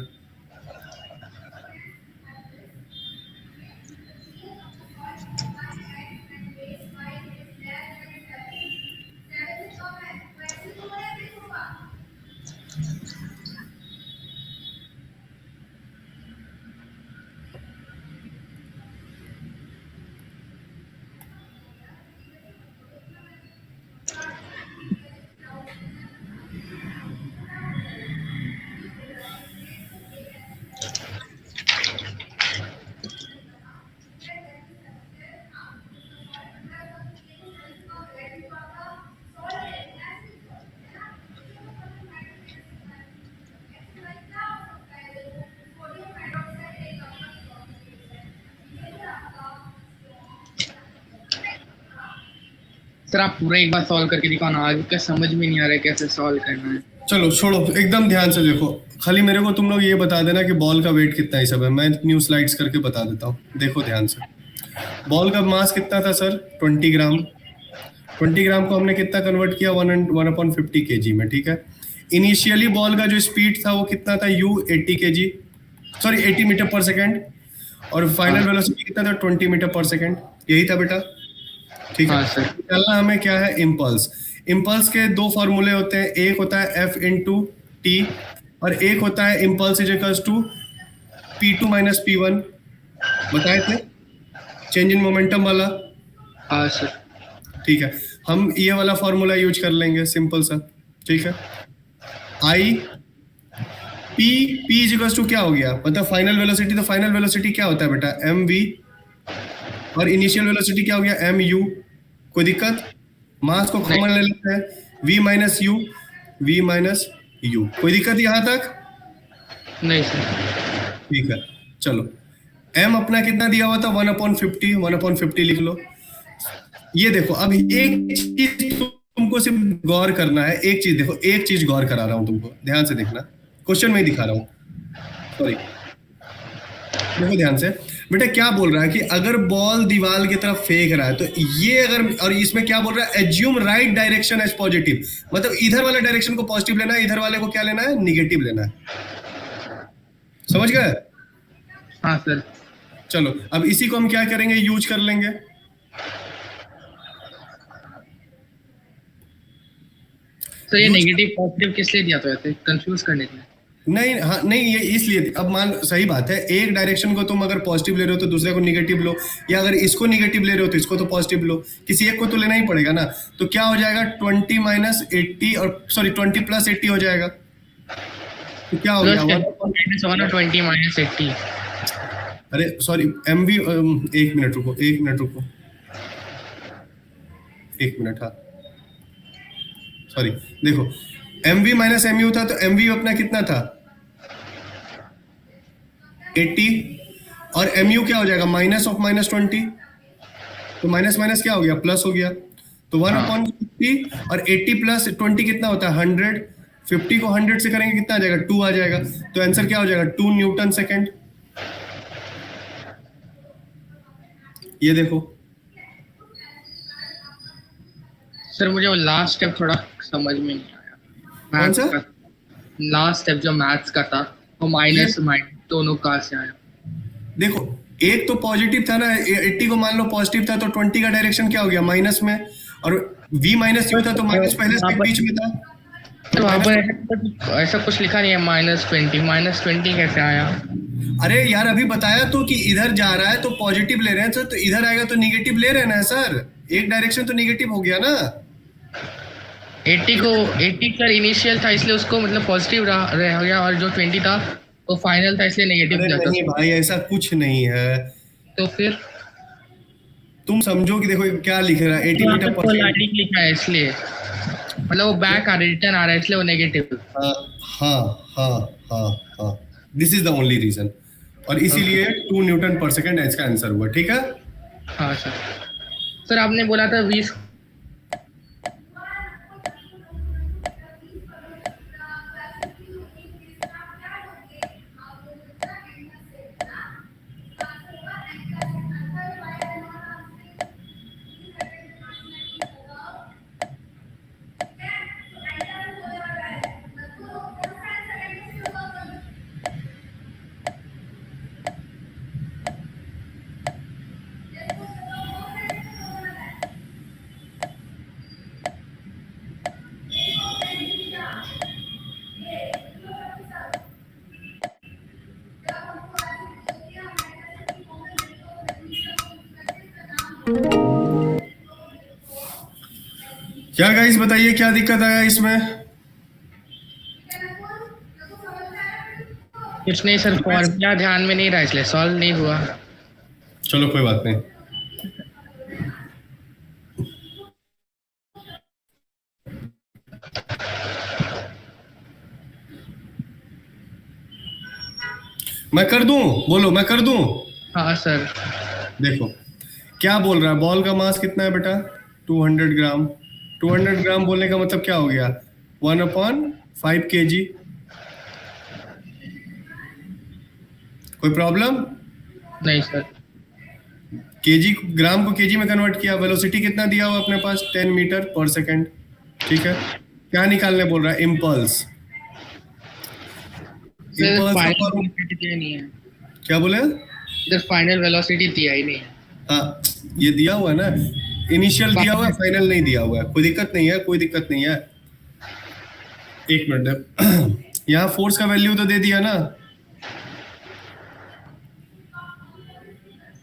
सर आप पूरा एक बार सॉल्व करके दिखाओ ना, आगे का समझ में नहीं आ रहा है कैसे सॉल्व करना है। चलो छोड़ो, एकदम ध्यान से देखो, खाली मेरे को तुम लोग ये बता देना कि बॉल का वेट कितना ही सब है, मैं न्यू स्लाइड्स करके बता देता हूँ। देखो ध्यान से, बॉल का मास कितना था सर, 20 ग्राम। 20 ग्राम को हमने कितना कन्वर्ट किया, 1/50 kg में। ठीक है, इनिशियली बॉल का जो स्पीड था वो कितना था, u 80 मीटर पर सेकेंड, और फाइनल वेलोसिटी कितना था, 20 मीटर पर सेकेंड, यही था बेटा। ठीक है, हाँ सर। निकालना हमें क्या है, इम्पल्स। इम्पल्स के दो फॉर्मूले होते हैं, एक होता है एफ इंटू टी और एक होता है impulse is equals to P2 minus P1, बताए थे चेंज इन मोमेंटम वाला। हाँ सर। ठीक है, हम ये वाला फॉर्मूला यूज कर लेंगे, सिंपल सा। ठीक है, I P is equals to क्या हो गया, मतलब फाइनल वेलोसिटी, तो फाइनल वेलोसिटी क्या होता है बेटा, एम वी, और इनिशियल वेलोसिटी क्या हो गया, एम यू। कोई दिक्कत? मास को कॉमन ले लेते हैं, v माइनस यू। कोई दिक्कत यहाँ तक? नहीं सर। ठीक है, चलो m अपना कितना दिया हुआ था, 1/50, 1/50 लिख लो। ये देखो, अब एक चीज तुमको सिर्फ गौर करना है, एक चीज देखो, एक चीज गौर करा रहा हूं तुमको, ध्यान से देखना, क्वेश्चन में ही दिखा रहा हूं, सॉरी देखो ध्यान से। बेटा क्या बोल रहा है कि अगर बॉल दीवार की तरफ फेंक रहा है तो ये अगर, और इसमें क्या बोल रहा है, assume right direction as positive, मतलब इधर वाले डायरेक्शन को पॉजिटिव लेना है, इधर वाले को क्या लेना है, निगेटिव लेना है। समझ गए? हाँ सर। चलो अब इसी को हम क्या करेंगे, यूज कर लेंगे। सर ये नेगेटिव पॉजिटिव किस लिए दिया था, वैसे कंफ्यूज करने के लिए? नहीं, हाँ नहीं, ये इसलिए, अब मान, सही बात है, एक डायरेक्शन को तुम अगर पॉजिटिव ले रहे हो तो दूसरे को निगेटिव लो, या अगर इसको निगेटिव ले रहे हो तो इसको तो पॉजिटिव लो, किसी एक को तो लेना ही पड़ेगा ना। तो क्या हो जाएगा, 20 माइनस 80, और सॉरी 20 प्लस 80 हो जाएगा। तो क्या हो गया? minus 120 minus 80. अरे सॉरी, MV, एक मिनट रुको, हाँ सॉरी, देखो MV माइनस MU था, तो MV अपना कितना था? 80, और MU क्या हो जाएगा? माइनस ऑफ माइनस 20, तो माइनस माइनस क्या हो गया? प्लस हो गया। तो 1/50 और 80 प्लस 20 कितना होता है? 100। 50 को 100 से करेंगे कितना आ जाएगा? 2 आ जाएगा। तो आंसर क्या हो जाएगा? 2 न्यूटन सेकेंड। ये देखो सर मुझे वो लास्ट स्टेप थोड़ा समझ में नहीं आया। कौन सा? लास्ट स्टेप जो मैथ्स का था, वो माइनस माइनस दोनों कहाँ से आया? देखो, एक तो पॉजिटिव था ना, 80 को मान लो पॉजिटिव था, तो 20 का डायरेक्शन क्या हो गया? माइनस में। और V माइनस यू था, तो माइनस पहले से बीच में था। तो वहाँ पर ऐसा कुछ लिखा नहीं है -20 कैसे आया? अरे यार, अभी बताया तो कि इधर जा रहा है तो पॉजिटिव ले रहे हैं, तो इधर आएगा तो निगेटिव ले रहे हैं ना सर। एक डायरेक्शन तो निगेटिव हो गया ना। 80 सर इनिशियल था, इसलिए उसको मतलब पॉजिटिव रह गया, और जो 20 था वो फाइनल था, इसलिए नेगेटिव अरे जाता। नहीं भाई, ऐसा कुछ नहीं है। तो फिर तुम समझो कि देखो क्या लिख रहा है, 80 मीटर पर लाइटिंग लिखा है, इसलिए मतलब वो बैक आ रहा है, रिटर्न आ रहा है, इसलिए वो नेगेटिव। हाँ, this is the only reason. और इसीलिए 2 न्यूटन पर सेकंड इसका आंसर हुआ। ठीक है। हाँ सर आपने बोला था 20। क्या गाइस बताइए, क्या दिक्कत आया इसमें? कुछ नहीं सर, फॉर्मूला ध्यान में नहीं रहा, इसलिए सॉल्व नहीं हुआ। चलो कोई बात नहीं। मैं कर दूं? बोलो, मैं कर दूं? हाँ सर। देखो क्या बोल रहा है, बॉल का मास कितना है बेटा? 200 ग्राम। 200 ग्राम बोलने का मतलब क्या हो गया? 1/5 kg। कोई प्रॉब्लम? नहीं सर। केजी, ग्राम को केजी में कन्वर्ट किया। वेलोसिटी कितना दिया हुआ अपने पास? 10 मीटर पर सेकंड। ठीक है। क्या निकालने बोल रहा है? इम्पल्स। नहीं है। क्या बोले? इधर फाइनल वेलोसिटी दिया ही नहीं है। हाँ, ये दिया हुआ है ना, इनिशियल दिया हुआ है, फाइनल नहीं दिया हुआ है। कोई दिक्कत नहीं है, कोई दिक्कत नहीं है। एक मिनट, यहाँ फोर्स का वैल्यू तो दे दिया ना।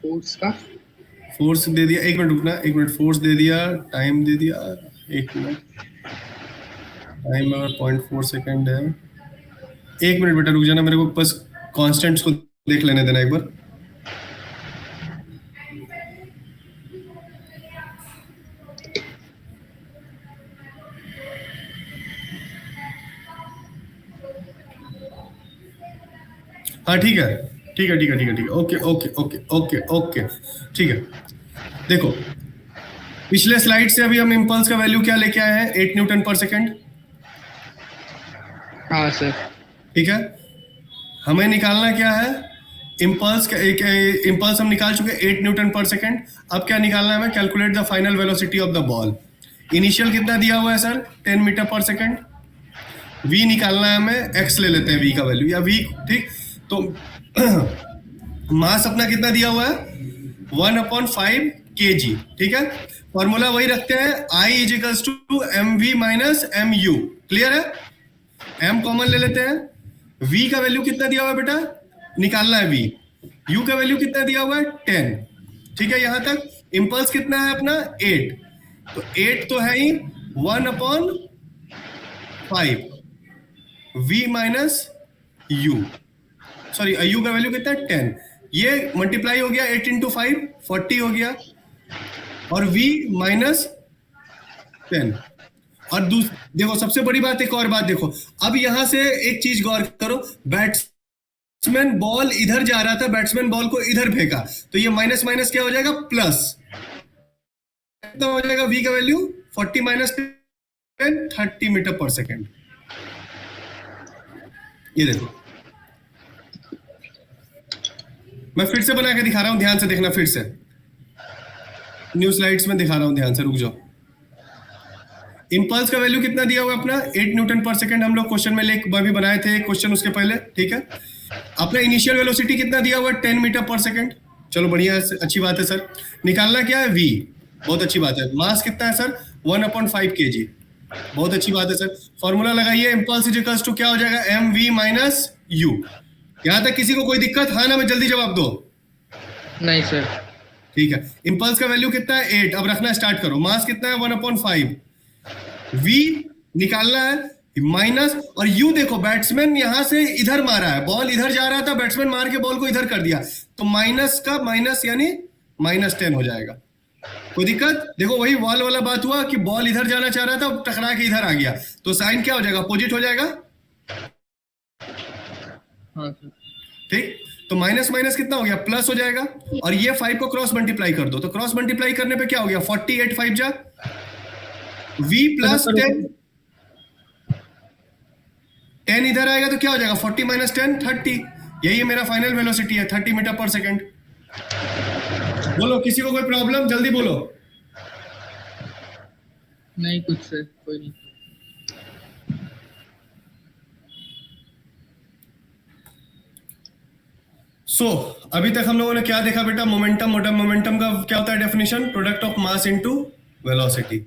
फोर्स दे दिया, एक मिनट रुकना, एक मिनट। फोर्स दे दिया, टाइम दे दिया, एक मिनट। टाइम अगर 0.4 सेकेंड है। एक मिनट बेटा रुक जाना, मेरे को बस कांस्टेंट्स को देख लेने देना एक बार। हाँ ठीक है, ठीक है, ठीक है, ठीक है, ठीक है। Okay okay okay okay okay, ठीक है। देखो पिछले स्लाइड से अभी हम इम्पल्स का वैल्यू क्या लेके आए हैं? 8 न्यूटन पर सेकेंड। हाँ सर। ठीक है। हमें निकालना क्या है? इम्पल्स का एक इम्पल्स हम निकाल चुके 8 न्यूटन पर सेकेंड। अब क्या निकालना है हमें? Calculate the final velocity of the ball. Initial कितना दिया हुआ है सर? 10 मीटर पर सेकेंड। v निकालना है हमें, x ले लेते हैं v का वैल्यू, या v। ठीक, तो मास अपना कितना दिया हुआ है? 1/5 kg। ठीक है। फॉर्मूला वही रखते हैं, I = mv - mu। क्लियर है? m कॉमन ले लेते हैं। v का वैल्यू कितना दिया हुआ है बेटा? निकालना है v। u का वैल्यू कितना दिया हुआ है? 10। ठीक है, यहां तक। इंपल्स कितना है अपना? 8। तो 8 तो है ही 1/5 v - u, सॉरी u का वैल्यू कितना है 10, ये मल्टीप्लाई हो गया 8 इंटू 5 40 हो गया, और v माइनस 10। और देखो सबसे बड़ी बात, एक और बात देखो, अब यहां से एक चीज गौर करो, बैट्समैन बॉल इधर जा रहा था, बैट्समैन बॉल को इधर फेंका, तो ये माइनस माइनस क्या हो जाएगा प्लस, कितना हो जाएगा v का वैल्यू 40 माइनस 10 30 मीटर पर सेकेंड। ये देखो मैं फिर से बना के दिखा रहा हूं, ध्यान से देखना, फिर से न्यू स्लाइड्स में दिखा रहा हूं, ध्यान से रुक जाओ। इंपल्स का वैल्यू कितना दिया हुआ है अपना 8 न्यूटन पर सेकंड, हम लोग क्वेश्चन में भी बनाए थे क्वेश्चन उसके पहले, ठीक है। अपना इनिशियल वेलोसिटी कितना दिया हुआ है 10 मीटर पर सेकंड, चलो बढ़िया, अच्छी बात है सर। निकालना क्या है v, बहुत अच्छी बात है। मास कितना है सर 1/5 kg, बहुत अच्छी बात है सर। फॉर्मूला लगाइए, इंपल्स इज इक्वल्स टू क्या हो जाएगा mv माइनस u। यहां तक किसी को कोई दिक्कत? हाँ ना में जल्दी जवाब दो। नहीं सर। ठीक है, इंपल्स का वैल्यू कितना है 8, अब रखना स्टार्ट करो। मास कितना है 1/5, v निकालना है माइनस, और u देखो बैट्समैन यहां से इधर मारा है, बॉल इधर जा रहा था, बैट्समैन मार के बॉल को इधर कर दिया, तो माइनस का माइनस यानी -10 हो जाएगा। कोई दिक्कत? देखो वही वॉल वाला बात हुआ कि बॉल इधर जाना चाह रहा था, टकरा के इधर आ गया, तो साइन क्या हो जाएगा अपोजिट हो जाएगा। हाँ सर। ठीक, तो माइनस माइनस कितना हो गया प्लस हो जाएगा, और ये 5 को क्रॉस मल्टीप्लाई कर दो, तो क्रॉस मल्टीप्लाई करने पे क्या हो गया 48 5 जा v प्लस 10 इधर आएगा तो क्या हो जाएगा 40 माइनस 10 30। यही मेरा फाइनल वेलोसिटी है 30 मीटर पर सेकेंड। बोलो किसी को कोई प्रॉब्लम, जल्दी बोलो। नहीं कुछ सर, कोई नहीं। अभी तक हम लोगों ने क्या देखा बेटा, मोमेंटम का क्या होता है definition, product of mass into velocity.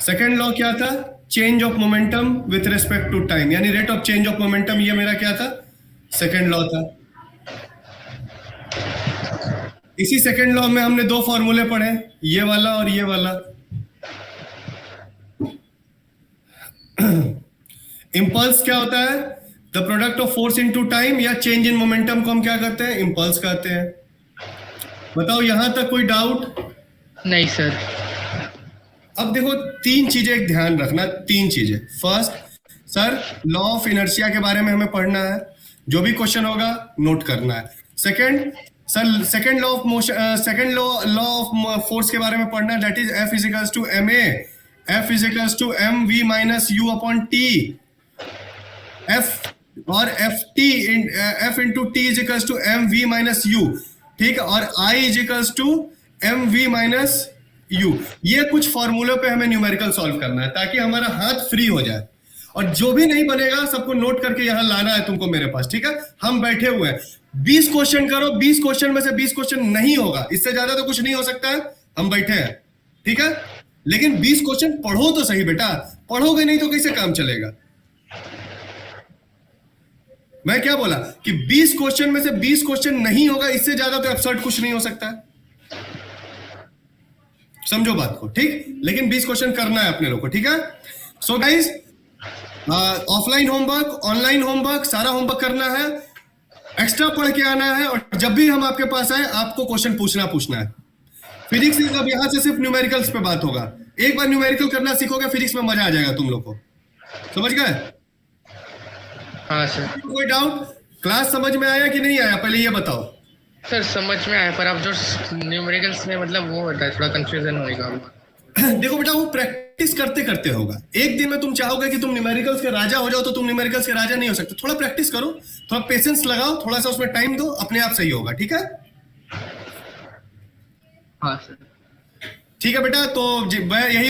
Second law क्या था, change of momentum with respect to time, यानी rate of change of momentum, ये मेरा क्या था सेकंड लॉ था। इसी सेकंड लॉ में हमने दो फॉर्मूले पढ़े, ये वाला और ये वाला। इंपल्स क्या होता है, the product of force into time, या चेंज इन मोमेंटम को हम क्या कहते हैं, इंपल्स कहते हैं। बताओ यहां तक कोई डाउट? नहीं सर। अब देखो तीन चीजें एक ध्यान रखना, तीन चीजें। First sir law of inertia के बारे में हमें पढ़ना है, जो भी क्वेश्चन होगा नोट करना है। Second sir second law of motion, second law of force के बारे में पढ़ना है, that is F is equals to ma, F is equals to mv minus u upon t, F और F into T is equals to mv minus u, ठीक है, और I is equals to mv minus u। ये कुछ फॉर्मूलों पे हमें numerical solve करना है ताकि हमारा हाथ फ्री हो जाए, और जो भी नहीं बनेगा सबको नोट करके यहां लाना है तुमको मेरे पास, ठीक है। हम बैठे हुए हैं, 20 क्वेश्चन करो, 20 क्वेश्चन में से 20 क्वेश्चन नहीं होगा, इससे ज्यादा तो कुछ नहीं हो सकता है, हम बैठे हैं, ठीक है। लेकिन 20 क्वेश्चन पढ़ो तो सही बेटा, पढ़ोगे नहीं तो कैसे काम चलेगा। मैं क्या बोला कि 20 क्वेश्चन में से 20 क्वेश्चन नहीं होगा, इससे ज्यादा तो एब्सर्ड कुछ नहीं हो सकता है, समझो बात को, ठीक। लेकिन 20 क्वेश्चन करना है अपने लोग को, ठीक है। So guys offline homework, online homework, सारा होमवर्क करना है, एक्स्ट्रा पढ़ के आना है, और जब भी हम आपके पास आए आपको क्वेश्चन पूछना है। फिजिक्स अब यहां से सिर्फ न्यूमेरिकल्स पे बात होगा, एक बार न्यूमेरिकल करना सीखोगे फिजिक्स में मजा आ जाएगा तुम लोग को, समझ गए। हाँ सर। कोई डाउट? क्लास समझ में आया कि नहीं आया, पहले ये बताओ। सर समझ में आया, पर अब जो न्यूमेरिकल्स में मतलब वो होता है, थोड़ा कंफ्यूजन होएगा। देखो बेटा वो प्रैक्टिस करते करते होगा, एक दिन में तुम चाहोगे कि तुम न्यूमेरिकल्स के राजा हो जाओ, तो तुम न्यूमेरिकल्स के राजा नहीं हो सकते। थोड़ा प्रैक्टिस करो, थोड़ा पेशेंस लगाओ, थोड़ा सा उसमें टाइम दो, अपने आप सही होगा, ठीक है। हाँ सर। ठीक है बेटा, तो मैं यही